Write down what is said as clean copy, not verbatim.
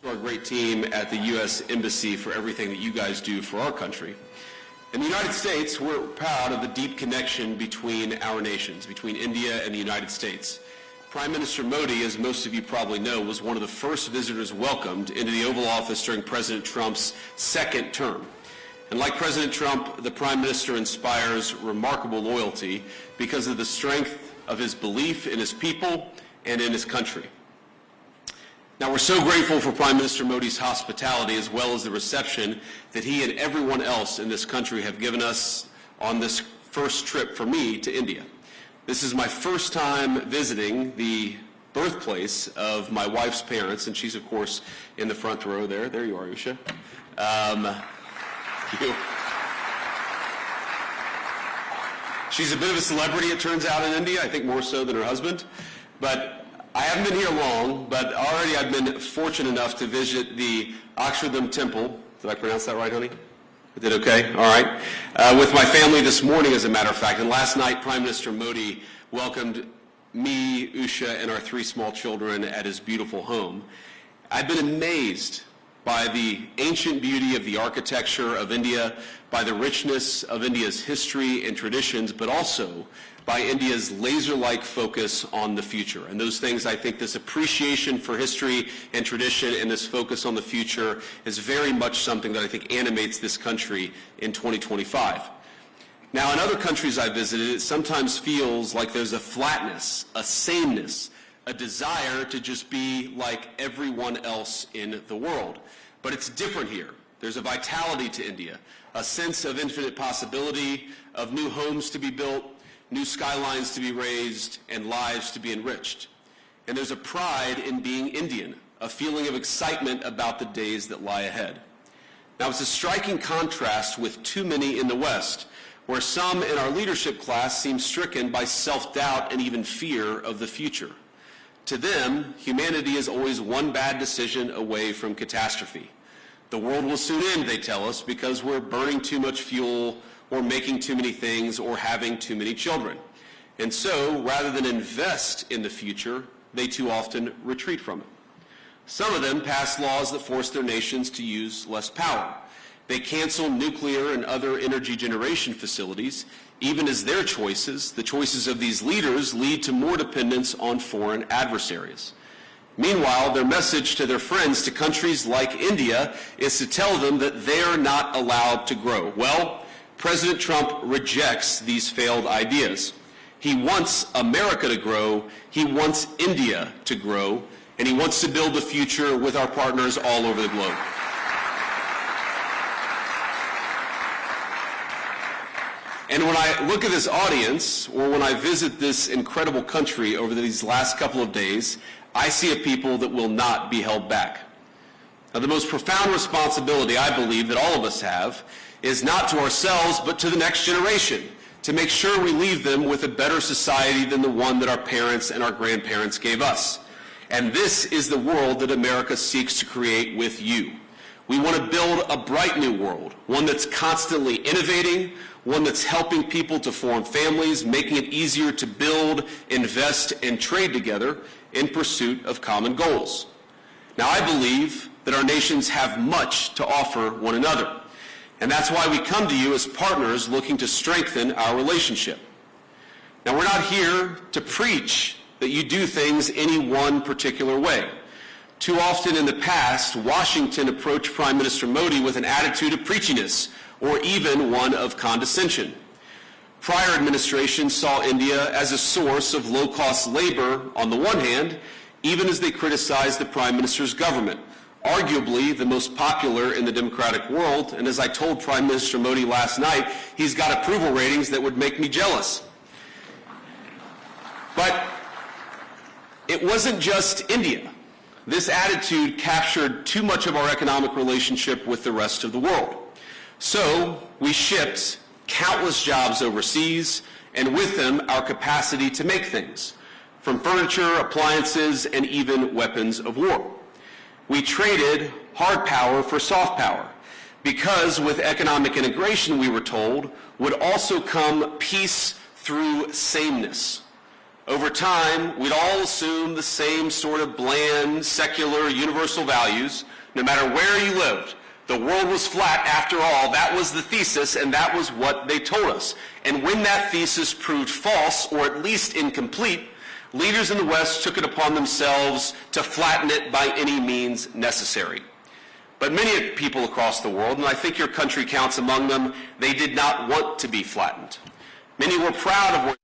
To our great team at the U.S. Embassy for everything that you guys do for our country. In the United States, we're proud of the deep connection between our nations, between India and the United States. Prime Minister Modi, as most of you probably know, was one of the first visitors welcomed into the Oval Office during President Trump's second term. And like President Trump, the Prime Minister inspires remarkable loyalty because of the strength of his belief in his people and in his country. Now, we're so grateful for Prime Minister Modi's hospitality as well as the reception that he and everyone else in this country have given us on this first trip for me to India. This is my first time visiting the birthplace of my wife's parents, and she's, of course, in the front row there. There you are, Ayush. She's a bit of a celebrity, it turns out, in India, I think more so than her husband. But I haven't been here long, but already I've been fortunate enough to visit the Akshardham Temple. Did I pronounce that right, honey? I did okay? All right. With my family this morning, as a matter of fact. And last night, Prime Minister Modi welcomed me, Usha, and our 3 small children at his beautiful home. I've been amazed by the ancient beauty of the architecture of India, by the richness of India's history and traditions, but also by India's laser-like focus on the future. And those things, I think this appreciation for history and tradition and this focus on the future is very much something that I think animates this country in 2025. Now, in other countries I've visited, it sometimes feels like there's a flatness, a sameness, a desire to just be like everyone else in the world. But it's different here. There's a vitality to India, a sense of infinite possibility, of new homes to be built, new skylines to be raised, and lives to be enriched. And there's a pride in being Indian, a feeling of excitement about the days that lie ahead. Now, it's a striking contrast with too many in the West, where some in our leadership class seem stricken by self-doubt and even fear of the future. To them, humanity is always one bad decision away from catastrophe. The world will soon end, they tell us, because we're burning too much fuel, or making too many things, or having too many children. And so, rather than invest in the future, they too often retreat from it. Some of them pass laws that force their nations to use less power. They cancel nuclear and other energy generation facilities, even as their choices, the choices of these leaders, lead to more dependence on foreign adversaries. Meanwhile, their message to their friends, to countries like India, is to tell them that they're not allowed to grow. Well, President Trump rejects these failed ideas. He wants America to grow, he wants India to grow, and he wants to build the future with our partners all over the globe. And when I look at this audience, or when I visit this incredible country over these last couple of days, I see a people that will not be held back. Now, the most profound responsibility, I believe, that all of us have is not to ourselves, but to the next generation, to make sure we leave them with a better society than the one that our parents and our grandparents gave us. And this is the world that America seeks to create with you. We want to build a bright new world, one that's constantly innovating, one that's helping people to form families, making it easier to build, invest, and trade together in pursuit of common goals. Now, I believe that our nations have much to offer one another. And that's why we come to you as partners looking to strengthen our relationship. Now, we're not here to preach that you do things any one particular way. Too often in the past, Washington approached Prime Minister Modi with an attitude of preachiness, or even one of condescension. Prior administrations saw India as a source of low-cost labor on the one hand, even as they criticized the Prime Minister's government, arguably the most popular in the democratic world, and as I told Prime Minister Modi last night, he's got approval ratings that would make me jealous. But it wasn't just India. This attitude captured too much of our economic relationship with the rest of the world. So we shipped countless jobs overseas, and with them our capacity to make things, from furniture, appliances, and even weapons of war. We traded hard power for soft power, because with economic integration, we were told, would also come peace through sameness. Over time, we'd all assume the same sort of bland, secular, universal values, no matter where you lived. The world was flat after all. That was the thesis, and that was what they told us. And when that thesis proved false, or at least incomplete, leaders in the West took it upon themselves to flatten it by any means necessary. But many people across the world, and I think your country counts among them, they did not want to be flattened. Many were proud of what